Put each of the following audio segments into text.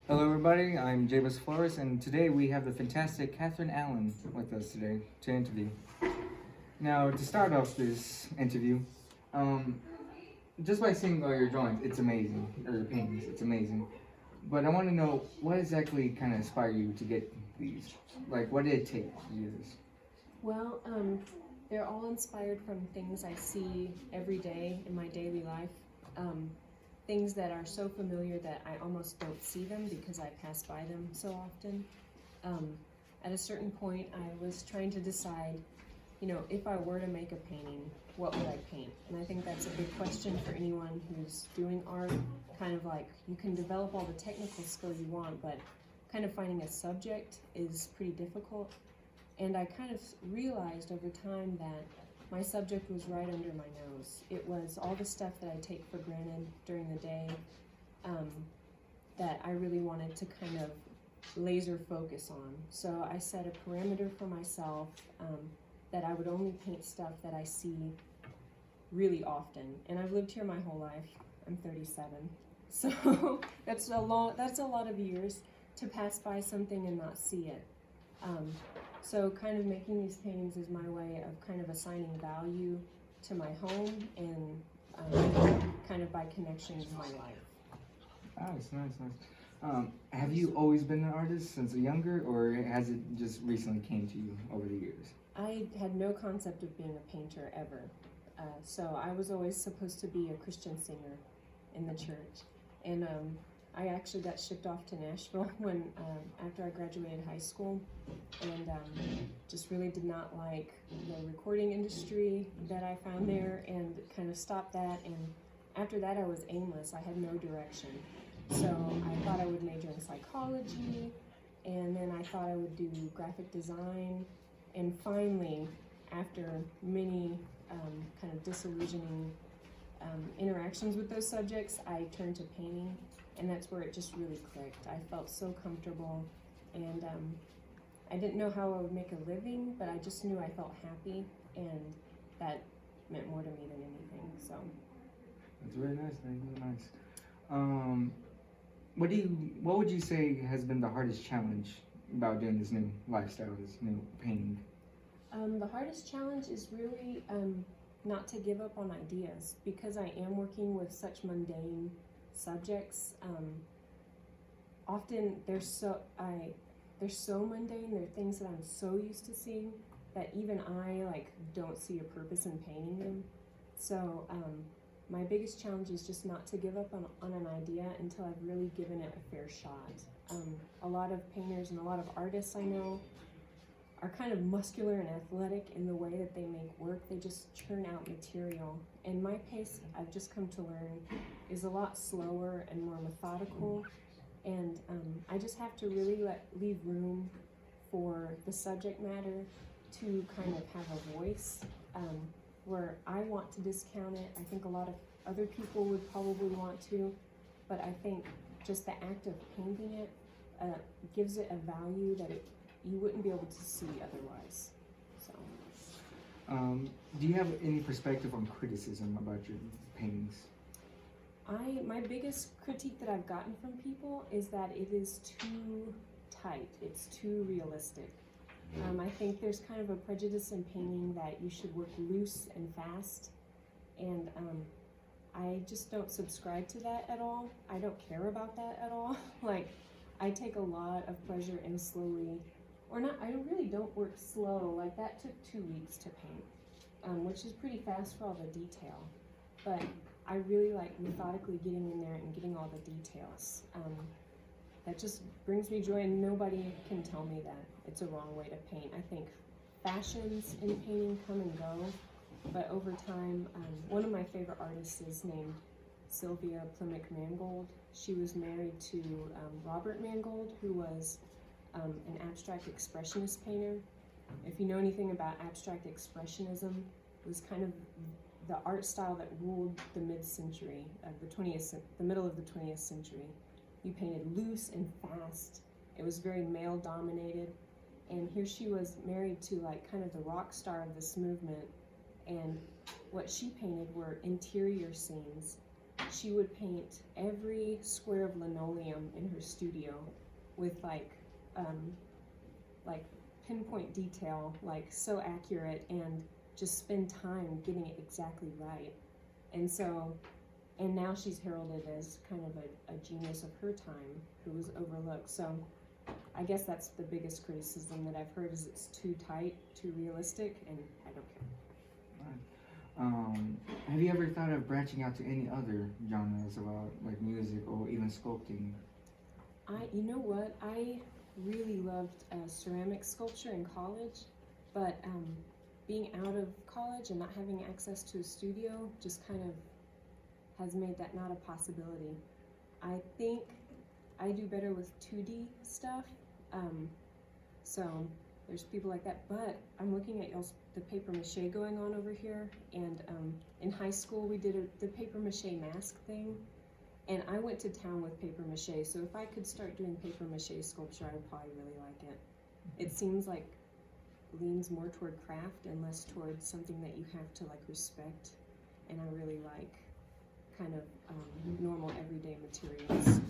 Hello, everybody. I'm Jabez Flores, and today we have the fantastic Catherine Allen with us today to interview. Now, to start off this interview, um, just by seeing all your drawings, it's amazing. Or your paintings, it's amazing. But I want to know what exactly kind of inspired you to get these. Like, what did it take to do this? Well, they're all inspired from things I see every day in my daily life. Things that are so familiar that I almost don't see them because I pass by them so often. Um, at a certain point, I was trying to decide, if I were to make a painting, what would I paint? And I think that's a big question for anyone who's doing art. Kind of like you can develop all the technical skill you want, but kind of finding a subject is pretty difficult. And I kind of realized over time that my subject was right under my nose. It was all the stuff that I take for granted during the day that I really wanted to kind of laser focus on. So I set a parameter for myself that I would only paint stuff that I see really often. And I've lived here my whole life. I'm 37. So that's a lot of years to pass by something and not see it. So kind of making these paintings is my way of kind of assigning value to my home and kind of by connection to my life. Nice. Have you always been an artist since younger, or has it just recently came to you over the years? I had no concept of being a painter ever. So I was always supposed to be a Christian singer in the church. And I actually got shipped off to Nashville when after I graduated high school, and just really did not like the recording industry that I found there, and kind of stopped that. And after that, I was aimless. I had no direction. So I thought I would major in psychology, and then I thought I would do graphic design. And finally, after many kind of disillusioning interactions with those subjects, I turned to painting. And that's where it just really clicked. I felt so comfortable, and I didn't know how I would make a living, but I just knew I felt happy, and that meant more to me than anything. So That's very nice. Very nice. What would you say has been the hardest challenge about doing this new lifestyle, this new painting? the hardest challenge is really not to give up on ideas, because I am working with such mundane subjects. Often they're so mundane. They're things that I'm so used to seeing that even I don't see a purpose in painting them. So my biggest challenge is just not to give up on an idea until I've really given it a fair shot. A lot of painters and a lot of artists I know are kind of muscular and athletic in the way that they make work. They just churn out material. And my pace, I've just come to learn, is a lot slower and more methodical. And I just have to really leave room for the subject matter to kind of have a voice, where I want to discount it. I think a lot of other people would probably want to, but I think just the act of painting it gives it a value that you wouldn't be able to see otherwise. So. Do you have any perspective on criticism about your paintings? My biggest critique that I've gotten from people is that it is too tight. It's too realistic. I think there's kind of a prejudice in painting that you should work loose and fast, and I just don't subscribe to that at all. I don't care about that at all. I take a lot of pleasure in slowly, or not, I really don't work slow. That took 2 weeks to paint, which is pretty fast for all the detail. But I really like methodically getting in there and getting all the details. That just brings me joy, and nobody can tell me that it's a wrong way to paint. I think fashions in painting come and go, but over time, one of my favorite artists is named Sylvia Plimick Mangold. She was married to Robert Mangold, who was an abstract expressionist painter. If you know anything about abstract expressionism, it was kind of the art style that ruled the mid-century of the middle of the 20th century. You painted loose and fast. It was very male-dominated, and here she was married to kind of the rock star of this movement, and what she painted were interior scenes she would paint every square of linoleum in her studio with like pinpoint detail, like so accurate, and just spend time getting it exactly right. And so, and now she's heralded as kind of a genius of her time who was overlooked. So I guess that's the biggest criticism that I've heard, is it's too tight, too realistic, and I don't care. Have you ever thought of branching out to any other genres about like music or even sculpting? You know what? I really loved ceramic sculpture in college, but being out of college and not having access to a studio just kind of has made that not a possibility. I think I do better with 2D stuff, so there's people like that, but I'm looking at the paper mache going on over here, and in high school we did the paper mache mask thing, and I went to town with paper mache, so if I could start doing paper mache sculpture, I would probably really like it. It seems like leans more toward craft and less toward something that you have to like respect, and I really like kind of normal everyday materials.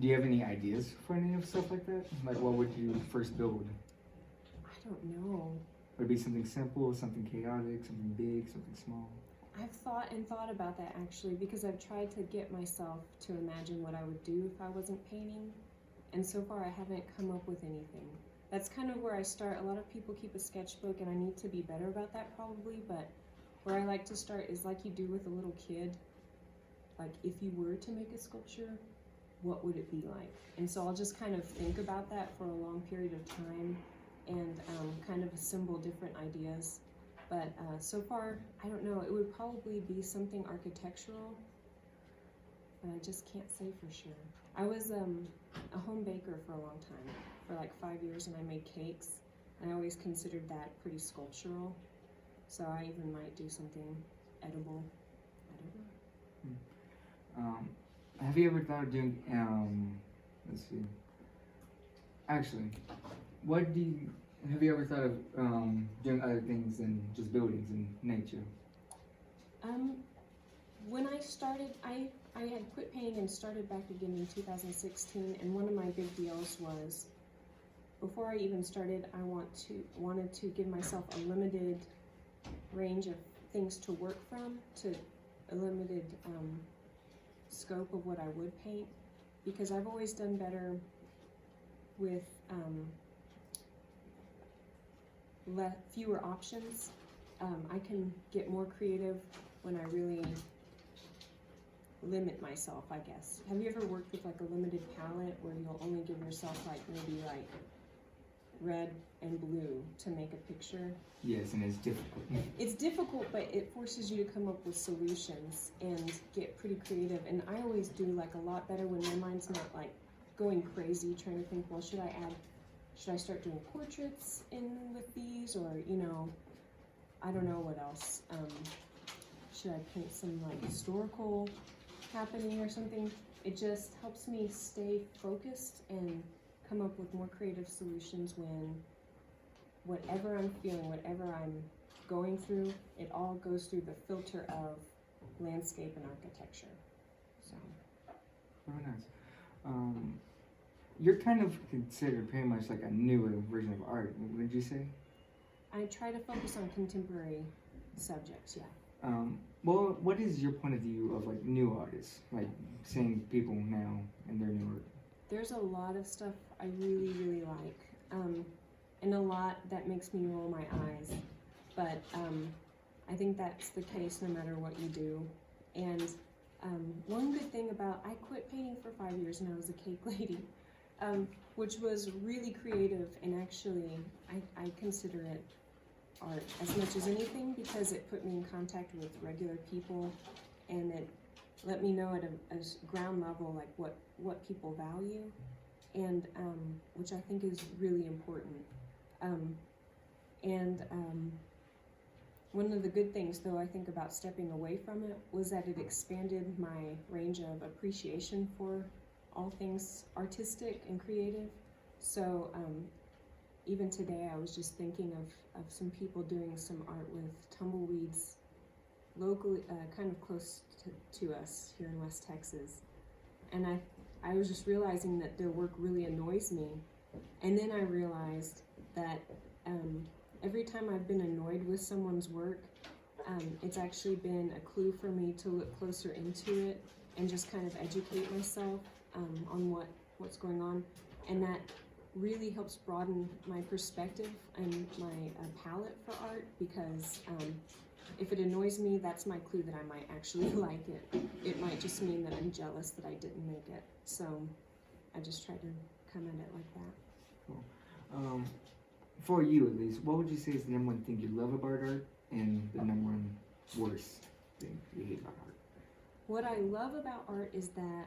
Do you have any ideas for any of stuff like that? Like, what would you first build? I don't know. Would it be something simple, something chaotic, something big, something small? I've thought about that actually, because I've tried to get myself to imagine what I would do if I wasn't painting, and so far I haven't come up with anything. That's kind of where I start. A lot of people keep a sketchbook, and I need to be better about that probably, but where I like to start is like you do with a little kid. Like, if you were to make a sculpture, what would it be like? And so I'll just kind of think about that for a long period of time, and kind of assemble different ideas. But so far, I don't know, it would probably be something architectural, but I just can't say for sure. I was a home baker for a long time, for like 5 years, and I made cakes, and I always considered that pretty sculptural. So I even might do something edible. I don't know. Have you ever thought of doing, let's see, actually, have you ever thought of doing other things than just buildings and nature? When I started, I had quit painting and started back again in 2016, and one of my big deals was, before I even started, I wanted to give myself a limited range of things to work from, to a limited scope of what I would paint, because I've always done better with fewer options. I can get more creative when I really limit myself, I guess. Have you ever worked with like a limited palette where you'll only give yourself like maybe like red and blue to make a picture? Yes, and it's difficult. It's difficult, but it forces you to come up with solutions and get pretty creative. And I always do like a lot better when my mind's not like going crazy trying to think, well, should I start doing portraits in with these, or I don't know what else. Should I paint some like historical happening or something? It just helps me stay focused and come up with more creative solutions when whatever I'm feeling, whatever I'm going through, it all goes through the filter of landscape and architecture. So. Very nice. You're kind of considered pretty much like a newer version of art, would you say? I try to focus on contemporary subjects, yeah. Well, what is your point of view of like new artists, like seeing people now and their new work? There's a lot of stuff I really, really like, and a lot that makes me roll my eyes, but I think that's the case no matter what you do. And one good thing about, I quit painting for 5 years and I was a cake lady, which was really creative, and actually I consider it art as much as anything, because it put me in contact with regular people, and it let me know at a ground level like what people value, and which I think is really important. One of the good things, though, I think about stepping away from it was that it expanded my range of appreciation for all things artistic and creative. So even today I was just thinking of some people doing some art with tumbleweeds locally, kind of close to us here in West Texas. And I was just realizing that their work really annoys me. And then I realized that every time I've been annoyed with someone's work, it's actually been a clue for me to look closer into it and just kind of educate myself on what's going on. And that really helps broaden my perspective and my palette for art, because if it annoys me, that's my clue that I might actually like it. It might just mean that I'm jealous that I didn't make it. So I just try to come at it like that. Cool. For you at least, what would you say is the number one thing you love about art and the number one worst thing you hate about art? What I love about art is that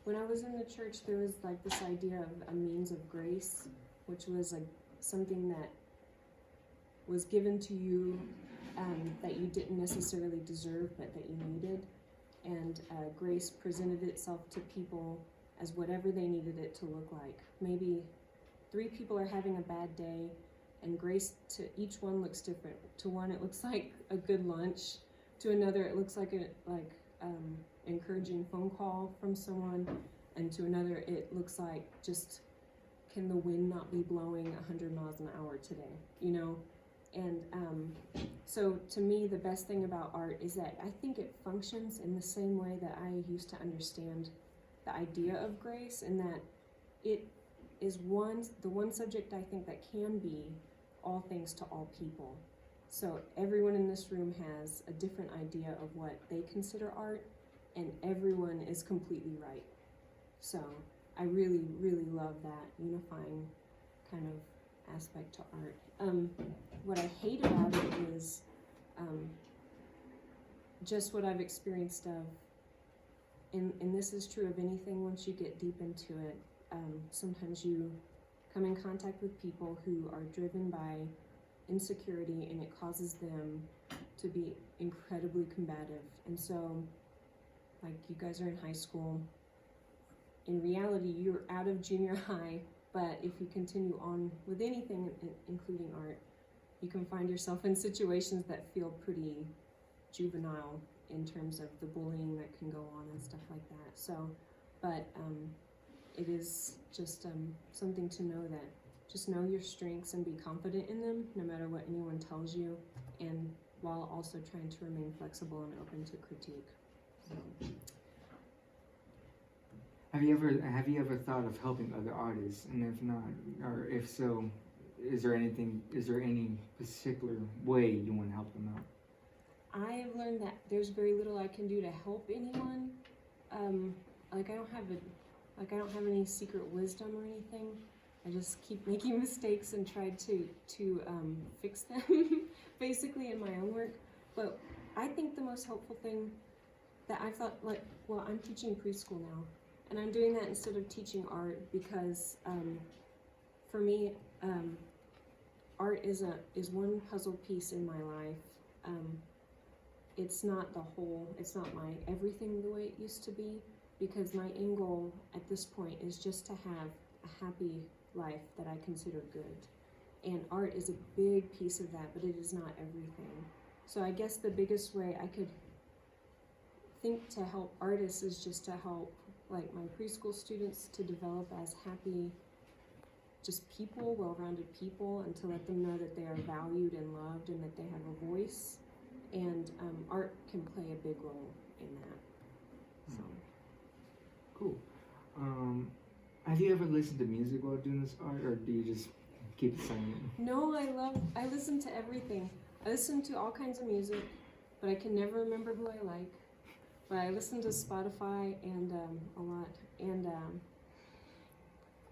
when I was in the church, there was like this idea of a means of grace, which was like something that was given to you that you didn't necessarily deserve, but that you needed. And grace presented itself to people as whatever they needed it to look like. Maybe 3 people are having a bad day, and grace to each one looks different. To one, it looks like a good lunch. To another, it looks like encouraging phone call from someone, and to another, it looks like just, can the wind not be blowing 100 miles an hour today, you know? And so to me, the best thing about art is that I think it functions in the same way that I used to understand the idea of grace, and that it is the one subject I think that can be all things to all people. So everyone in this room has a different idea of what they consider art, and everyone is completely right. So I really, really love that unifying kind of aspect to art. What I hate about it is just what I've experienced of, and this is true of anything once you get deep into it, sometimes you come in contact with people who are driven by insecurity, and it causes them to be incredibly combative. And so, like, you guys are in high school. In reality, you're out of junior high, but if you continue on with anything, including art, you can find yourself in situations that feel pretty juvenile in terms of the bullying that can go on and stuff like that. So, but it is just something to know, that just know your strengths and be confident in them, no matter what anyone tells you, and while also trying to remain flexible and open to critique. So. Have you ever thought of helping other artists? And if not, or if so, is there any particular way you want to help them out? I have learned that there's very little I can do to help anyone. Like I don't have any secret wisdom or anything. I just keep making mistakes and try to fix them, basically, in my own work. But I think the most helpful thing that I thought, I'm teaching preschool now, and I'm doing that instead of teaching art, because for me, art is one puzzle piece in my life. It's not the whole, it's not my everything the way it used to be, because my end goal at this point is just to have a happy life that I consider good. And art is a big piece of that, but it is not everything. So I guess the biggest way I could think to help artists is just to help, like, my preschool students to develop as happy, just people, well-rounded people, and to let them know that they are valued and loved and that they have a voice. And art can play a big role in that. So. Cool. Have you ever listened to music while doing this art, or do you just keep it silent? No, I listen to everything. I listen to all kinds of music, but I can never remember who I like. But I listen to Spotify and a lot, and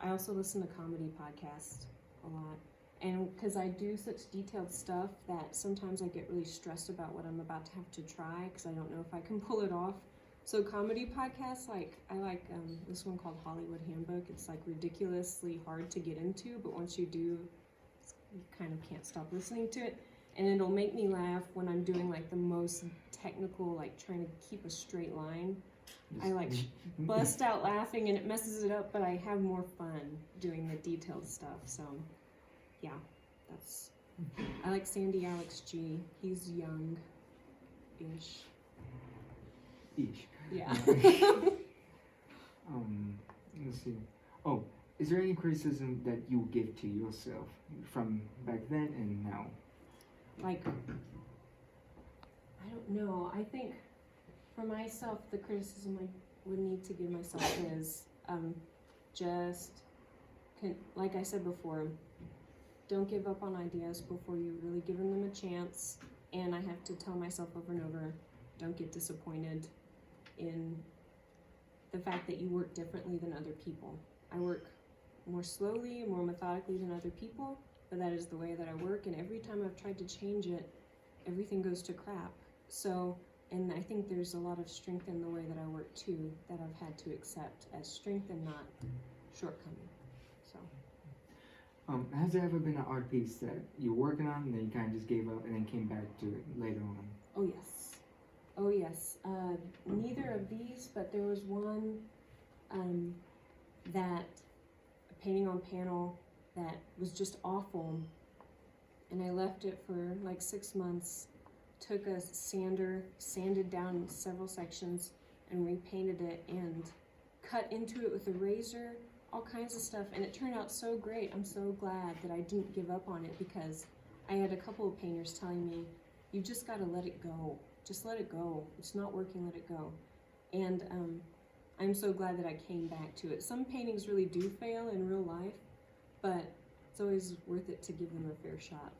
I also listen to comedy podcasts a lot. And because I do such detailed stuff that sometimes I get really stressed about what I'm about to have to try, because I don't know if I can pull it off. So comedy podcasts, I like this one called Hollywood Handbook. It's like ridiculously hard to get into, but once you do, you kind of can't stop listening to it. And it'll make me laugh when I'm doing like the most technical, like trying to keep a straight line. I like bust out laughing, and it messes it up, but I have more fun doing the detailed stuff. So yeah, that's I like Sandy Alex G. He's young-ish. Each. Yeah. Let's see. Oh, is there any criticism that you give to yourself from back then and now? Like, I don't know. I think for myself, the criticism I would need to give myself is like I said before, don't give up on ideas before you really given them a chance. And I have to tell myself over and over, don't get disappointed in the fact that you work differently than other people. I work more slowly, more methodically than other people, but that is the way that I work, and every time I've tried to change it, everything goes to crap. So, and I think there's a lot of strength in the way that I work too, that I've had to accept as strength and not shortcoming. So. Has there ever been an art piece that you're working on and then you kind of just gave up and then came back to it later on? Oh yes. Oh yes. Neither of these, but there was one that a painting on panel that was just awful, and I left it for like 6 months. Took a sander, sanded down several sections, and repainted it and cut into it with a razor, all kinds of stuff, and it turned out so great. I'm so glad that I didn't give up on it, because I had a couple of painters telling me, you just gotta let it go. Just let it go. It's not working, let it go. And I'm so glad that I came back to it. Some paintings really do fail in real life, but it's always worth it to give them a fair shot.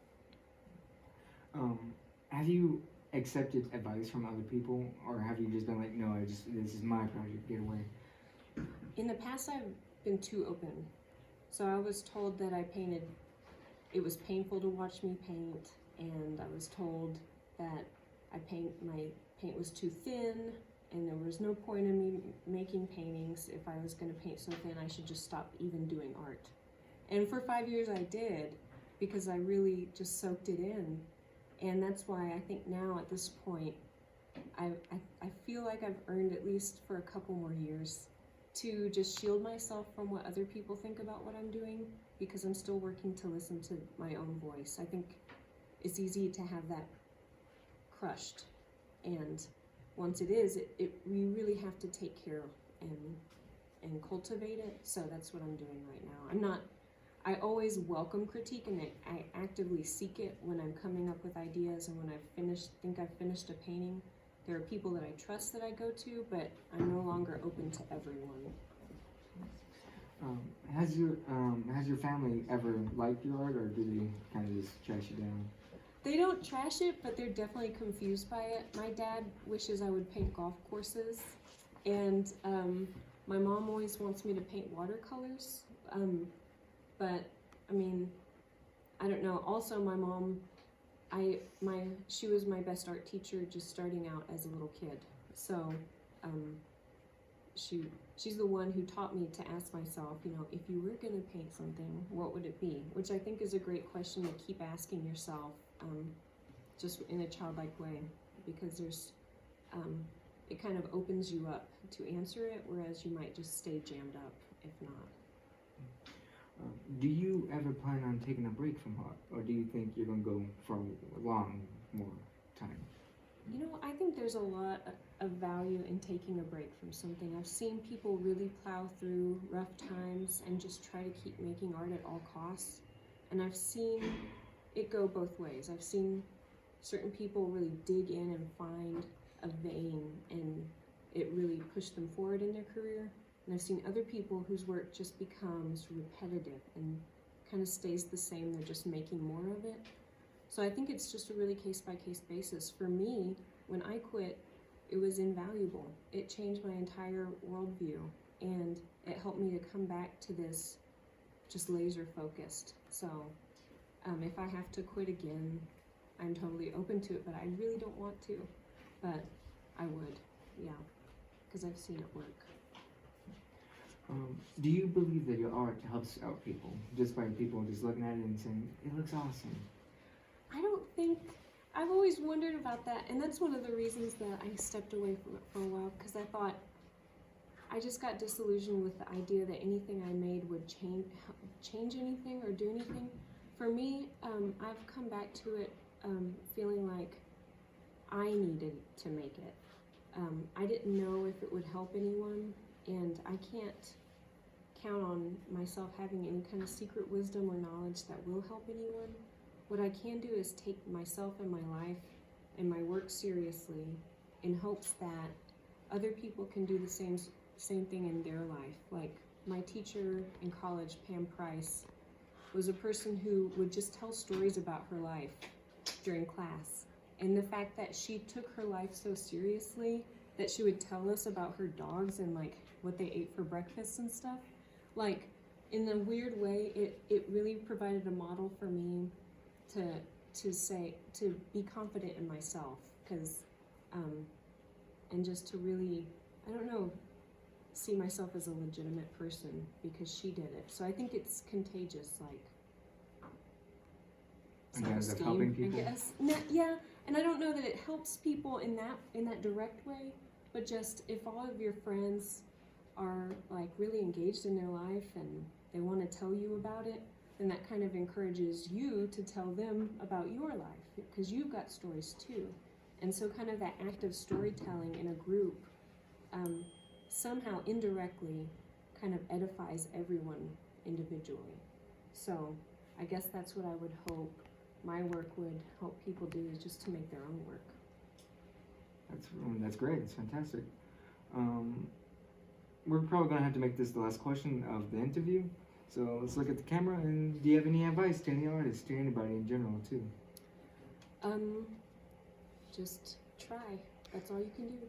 Have you accepted advice from other people, or have you just been like, no, this is my project, get away? In the past, I've been too open. So I was told that it was painful to watch me paint, and I was told that my paint was too thin, and there was no point in me making paintings. If I was gonna paint so thin, I should just stop even doing art. And for 5 years I did, because I really just soaked it in. And that's why I think now at this point, I feel like I've earned, at least for a couple more years, to just shield myself from what other people think about what I'm doing, because I'm still working to listen to my own voice. I think it's easy to have that crushed, and once it is, we really have to take care and cultivate it. So that's what I'm doing right now. I always welcome critique, and I actively seek it when I'm coming up with ideas, and when I've finished a painting. There are people that I trust that I go to, but I'm no longer open to everyone. Has your family ever liked your art, or do they kind of just trash you down? They don't trash it, but they're definitely confused by it. My dad wishes I would paint golf courses, and my mom always wants me to paint watercolors. But I mean, I don't know. Also, my mom, she was my best art teacher just starting out as a little kid. So she's the one who taught me to ask myself, if you were going to paint something, what would it be? Which I think is a great question to keep asking yourself, just in a childlike way, because it kind of opens you up to answer it, whereas you might just stay jammed up if not. Do you ever plan on taking a break from art, or do you think you're going to go for a long more time? I think there's a lot of value in taking a break from something. I've seen people really plow through rough times and just try to keep making art at all costs. And I've seen it go both ways. I've seen certain people really dig in and find a vein, and it really pushed them forward in their career. And I've seen other people whose work just becomes repetitive and kind of stays the same. They're just making more of it. So I think it's just a really case-by-case basis. For me, when I quit, it was invaluable. It changed my entire worldview, and it helped me to come back to this just laser-focused. So if I have to quit again, I'm totally open to it, but I really don't want to. But I would, yeah, because I've seen it work. Do you believe that your art helps out people, just by people just looking at it and saying, it looks awesome? I don't think, I've always wondered about that, and that's one of the reasons that I stepped away from it for a while, because I thought, I just got disillusioned with the idea that anything I made would change anything or do anything. For me, I've come back to it feeling like I needed to make it. I didn't know if it would help anyone, and I can't count on myself having any kind of secret wisdom or knowledge that will help anyone. What I can do is take myself and my life and my work seriously in hopes that other people can do the same thing in their life. Like my teacher in college, Pam Price, was a person who would just tell stories about her life during class. And the fact that she took her life so seriously that she would tell us about her dogs and like what they ate for breakfast and stuff, like in a weird way, it really provided a model for me to be confident in myself, because and just to really, I don't know, see myself as a legitimate person because she did it. So I think it's contagious, like Again, is that self-esteem, helping people? I guess. Yeah, and I don't know that it helps people in that direct way, but just if all of your friends are like really engaged in their life and they want to tell you about it, then that kind of encourages you to tell them about your life, because you've got stories too. And so kind of that act of storytelling in a group somehow indirectly kind of edifies everyone individually. So I guess that's what I would hope my work would help people do, is just to make their own work. That's great. It's fantastic. We're probably gonna have to make this the last question of the interview. So let's look at the camera. And do you have any advice to any artists, to anybody in general, too? Just try. That's all you can do.